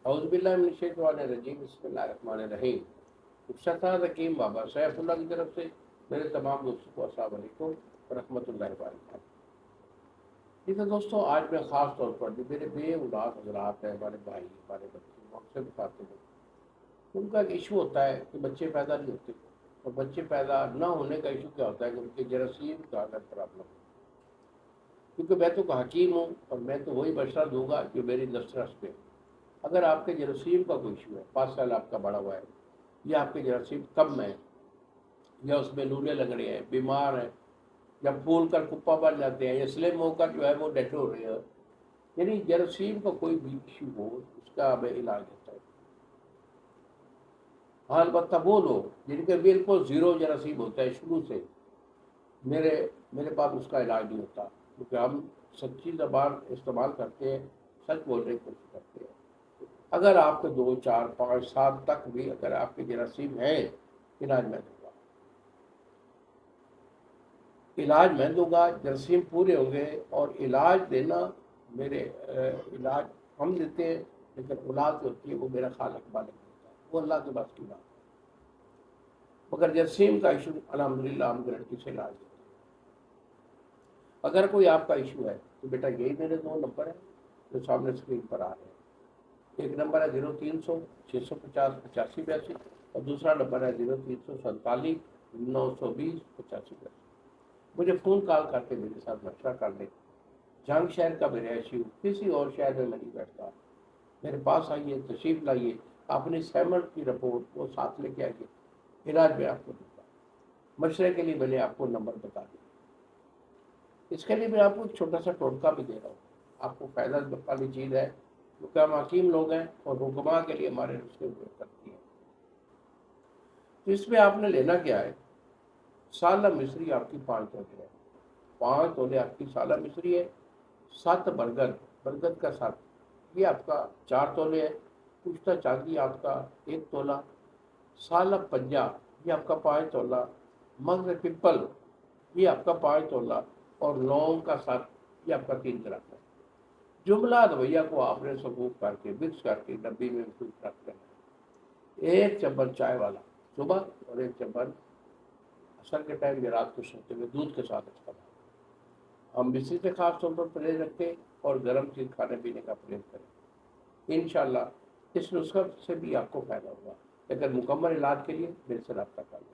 اعوذ باللہ من الشیطان الرجیم، بسم اللہ الرحمن الرحیم۔ ارشاد حکیم بابا سیف اللہ کی طرف سے میرے تمام دوستوں کو السلام علیکم ورحمۃ اللہ وبرکاتہ۔ ٹھیک ہے دوستوں، آج میں خاص طور پر جو میرے بے اولاد حضرات ہیں، ہمارے بھائی، ہمارے بچے، ہم سے بتاتے ہیں، ان کا ایک ایشو ہوتا ہے کہ بچے پیدا نہیں ہوتے، اور بچے پیدا نہ ہونے کا ایشو کیا ہوتا ہے کہ ان کے جراثیم کا اگر پرابلم ہو، کیونکہ میں تو حکیم ہوں اور میں تو وہی مشورہ دوں گا جو میری دسترس پہ۔ اگر آپ کے جراثیم کا کوئی ایشو ہے، 5 سال آپ کا بڑا ہوا ہے، یا آپ کے جراثیم کم ہیں، یا اس میں لولے لگ رہے ہیں، بیمار ہیں، یا پھول کر کپا بن جاتے ہیں، یا سلم ہو کر جو ہے وہ ڈیڈ ہو رہے ہیں، یعنی جراثیم کا کوئی بھی ایشو ہو، اس کا ہمیں علاج ہوتا ہے۔ ہاں، البتہ وہ لوگ جن کے بالکل زیرو جراثیم ہوتا ہے شروع سے، میرے میرے پاس اس کا علاج نہیں ہوتا، کیونکہ ہم سچی زبان استعمال کرتے ہیں، سچ بولنے کی کوشش کرتے ہیں۔ اگر آپ کے 2 4 5 7 تک بھی اگر آپ کے جراثیم ہیں، علاج میں دوں گا، علاج میں دوں گا، جراثیم پورے ہوں گے۔ اور علاج دینا میرے علاج ہم دیتے ہیں، لیکن اولاد جو ہوتی ہے وہ میرا خالق مالک دیتا ہے، وہ اللہ کے بس کی بات ہے۔ مگر جراثیم کا ایشو الحمدللہ ہم گارنٹی سے علاج دیتے ہیں۔ اگر کوئی آپ کا ایشو ہے تو بیٹا یہی میرے 2 نمبر ہیں جو سامنے اسکرین پر آ رہے ہیں۔ ایک نمبر ہے 0300 650 8582، اور دوسرا نمبر ہے 0347 920 8582۔ مجھے فون کال کر کے میرے ساتھ مشورہ کر لیں۔ جنگ شہر کا میں رہائشی ہوں، کسی اور شہر میں نہیں بیٹھتا، میرے پاس آئیے، تشریف لائیے، اپنی سیمنٹ کی رپورٹ وہ ساتھ لے کے آئیے، علاج میں آپ کو دوں گا۔ مشورے کے لیے میں نے آپ کو نمبر بتا دیا۔ اس کے لیے میں آپ کو ایک چھوٹا سا ٹوٹکا بھی دے رہا ہوں، آپ کو فائدہ والی چیز ہے، کیونکہ ہم حکیم لوگ ہیں اور حکما کے لیے ہمارے نسخے اپیوگ کرتی ہیں۔ تو اس میں آپ نے لینا کیا ہے، سالہ مصری آپ کی 5 تولے ہے، 5 تولے آپ کی سالہ مصری ہے، 7 برگد، برگد کا 7، یہ آپ کا 4 تولے ہے، پشتا چاندی آپ کا 1 تولہ، سالہ پنجا یہ آپ کا 5 تولہ، مغز پپل یہ آپ کا 5 تولہ، اور لونگ کا 7 یہ آپ کا 3 گرام ہے۔ جملہ رویہ کو آپ نے سبوک کر کے مکس کر کے ڈبی میں محفوظ رکھ دینا ہے۔ 1 چمچ چائے والا صبح، اور 1 چمچ عصر کے ٹائم یا رات کو سوتے ہوئے دودھ کے ساتھ استعمال۔ ہم اسی سے خاص طور پر پرہیز رکھیں اور گرم چیز کھانے پینے کا پرہیز کریں، انشاءاللہ اس نسخے سے بھی آپ کو فائدہ ہوگا، لیکن مکمل علاج کے لیے میرے سے رابطہ کریں۔